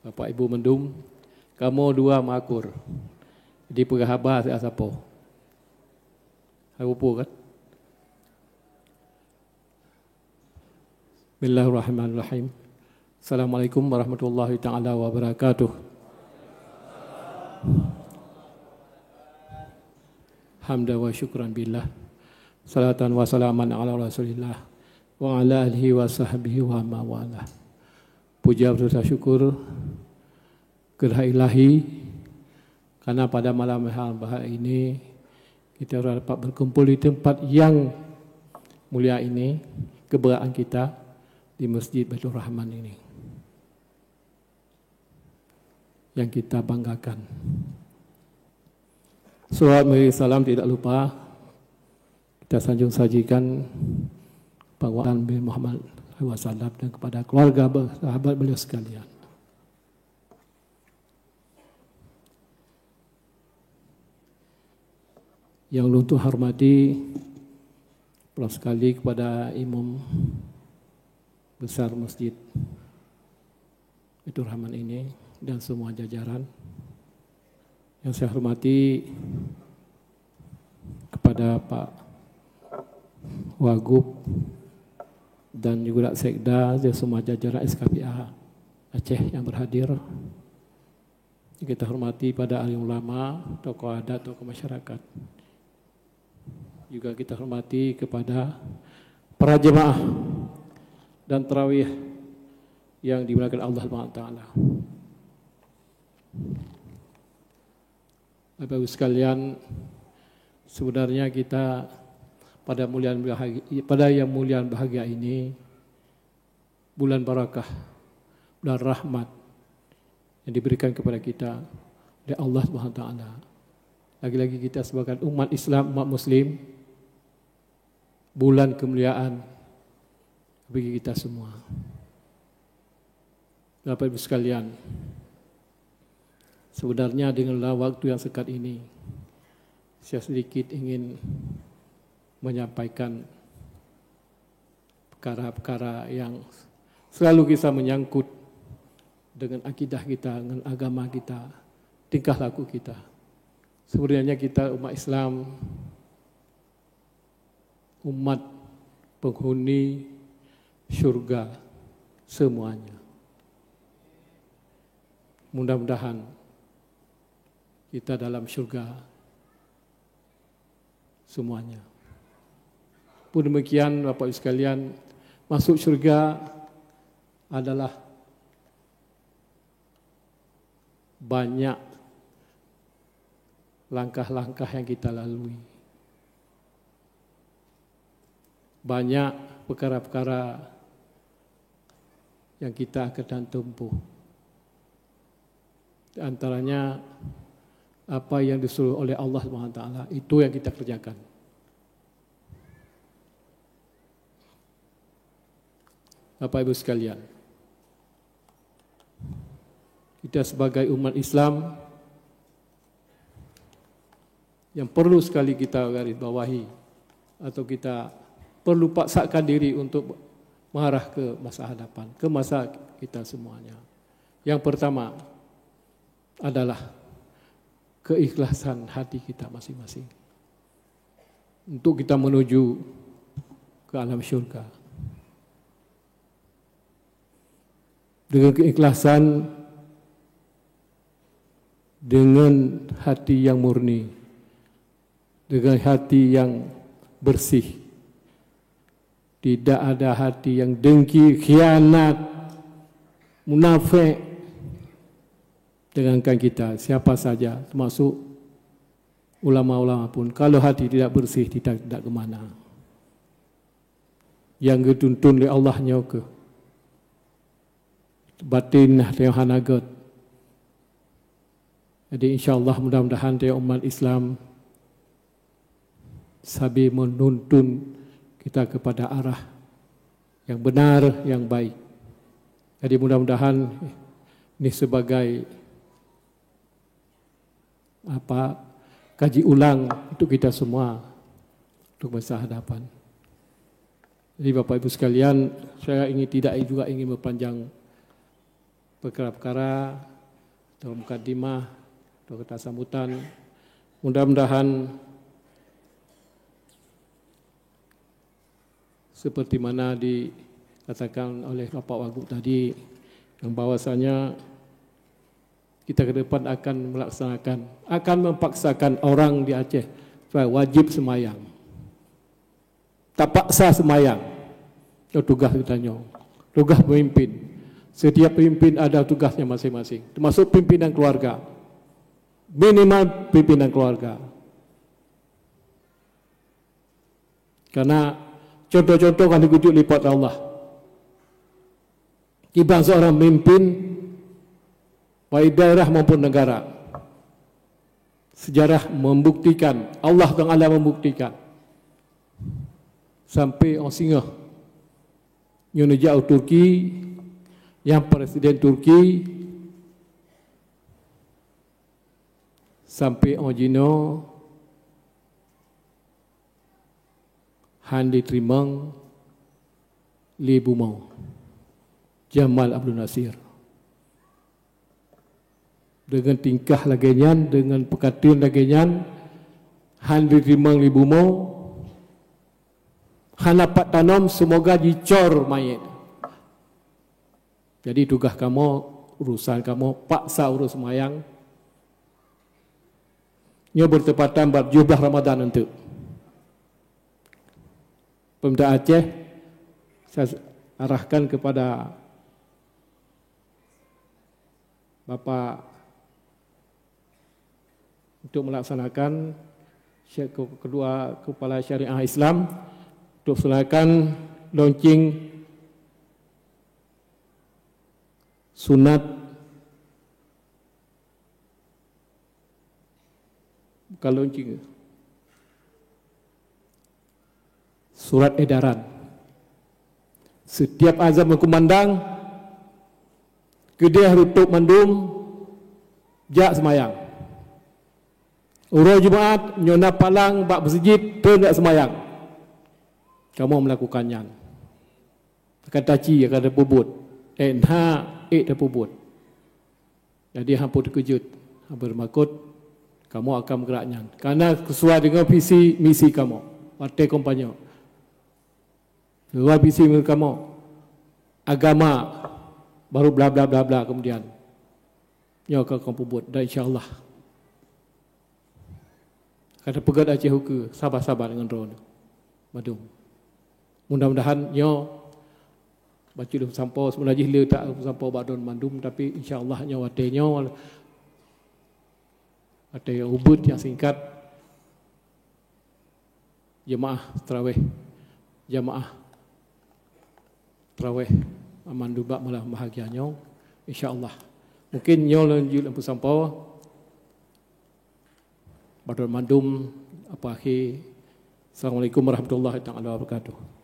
Bapak Ibu mendum, kamu dua makur. Di perhabar siapa? Aku kan? Bismillahirrahmanirrahim. Assalamualaikum warahmatullahi taala wabarakatuh. Hamda wa syukran billah. Salatan wa salaman ala Rasulillah wa ala alihi wa sahbihi wa mawala. Puja berdoa syukur kepada Ilahi karena pada malam hari ini kita dapat berkumpul di tempat yang mulia ini, keberaan kita di Masjid Baitur Rahman ini yang kita banggakan. Salawat meri salam tidak lupa kita sanjung sajikan bawaan Nabi Muhammad SAW dan kepada keluarga sahabat beliau sekalian. Yang luntuh hormati pula sekali kepada Imam besar Masjid Baitur Rahman ini dan semua jajaran. Yang saya hormati kepada Pak Wagub dan juga Sekda dan semua jajaran SKPA Aceh yang berhadir. Kita hormati pada ahli ulama, tokoh adat, tokoh masyarakat. Juga kita hormati kepada para jemaah dan tarawih yang dimuliakan Allah SWT. Bapak Ibu sekalian, sebenarnya kita pada yang mulia bahagia ini, bulan barakah, bulan rahmat yang diberikan kepada kita oleh Allah SWT. Lagi-lagi kita sebagai umat Islam, umat Muslim, bulan kemuliaan bagi kita semua. Bapak Ibu sekalian, sebenarnya dengan waktu yang sekat ini, saya sedikit ingin menyampaikan perkara-perkara yang selalu kita menyangkut dengan akidah kita, dengan agama kita, tingkah laku kita. Sebenarnya kita umat Islam, umat penghuni syurga semuanya. Mudah-mudahan kita dalam syurga semuanya. Pun demikian Bapak Ibu sekalian, masuk syurga adalah banyak langkah-langkah yang kita lalui. Banyak perkara-perkara yang kita akan tempuh. Di antaranya apa yang disuruh oleh Allah SWT, itu yang kita kerjakan. Bapak Ibu sekalian, kita sebagai umat Islam yang perlu sekali kita garis bawahi atau kita perlu paksakan diri untuk mengarah ke masa hadapan, ke masa kita semuanya. Yang pertama adalah keikhlasan hati kita masing-masing untuk kita menuju ke alam syurga. Dengan keikhlasan, dengan hati yang murni, dengan hati yang bersih. Tidak ada hati yang dengki, khianat, munafik. Dengankan kita, siapa saja, termasuk ulama-ulama pun, kalau hati tidak bersih, tidak kemana. Yang dituntun oleh Allahnya ke batin yang hanagat. Jadi insyaAllah mudah-mudahan dia umat Islam sabi menuntun kita kepada arah yang benar, yang baik. Jadi mudah-mudahan ini sebagai kaji ulang untuk kita semua untuk masa hadapan. Jadi Bapak Ibu sekalian, saya tidak ingin berpanjang perkara-perkara dalam mukadimah atau kata sambutan. Mudah-mudahan seperti mana dikatakan oleh Bapak Wagub tadi, yang bahwasanya kita ke depan akan memaksakan orang di Aceh supaya wajib semayang. Tak paksa semayang. Itu tugas kita nyo. Tugas pemimpin. Setiap pemimpin ada tugasnya masing-masing. Termasuk pimpinan keluarga. Minimal pimpinan keluarga. Karena contoh-contoh kan dikutuk lipat Allah. Tiba seorang pemimpin baik daerah maupun negara. Sejarah membuktikan, Allah Ta'ala membuktikan. Sampai orang Singa Yunajau Turki, yang Presiden Turki, sampai orang Jino Han diterima Li Bumau Jamal Abdul Nasir. Dengan tingkah lagenyan, dengan perkataan lagenyan, Han diterima Li Bumau, Han dapat tanam semoga dicor mayat. Jadi tugas kamu, urusan kamu, paksa urus mayang. Ia bertepatan 17 Ramadan untuk Pemda Aceh, saya arahkan kepada Bapak untuk melaksanakan kedua kepala syariah Islam untuk melaksanakan launching sunat bukan launching surat edaran. Setiap azan berkumandang, kedai tutup mandum, jak semayang. Urus Jumaat, nyona palang, bak masjid, tidak semayang. Kamu melakukannya. Akan taci, akan ada pubut. Ada pubut. Jadi hampa terkejut, hampa bermakut, kamu akan bergeraknya. Karena sesuai dengan visi misi kamu. Partai kompanyo. Sesuai visi kamu. Agama, baru bla bla bla bla kemudian. Nyo akan pubut. Dan insyaAllah. Kata pegat Aceh Hukum, sabar-sabar dengan drone. Madung. Mudah-mudahan nyo baca dah sampau sebenarnya dia tak sampau badon mandum, tapi insya-Allah nyo watenya ada ubud yang singkat jemaah tarawih mandum bak malah bahagianya insya-Allah. Mungkin nyo lanjut lampu sampau badon mandum apa akhir. Assalamualaikum warahmatullahi wabarakatuh.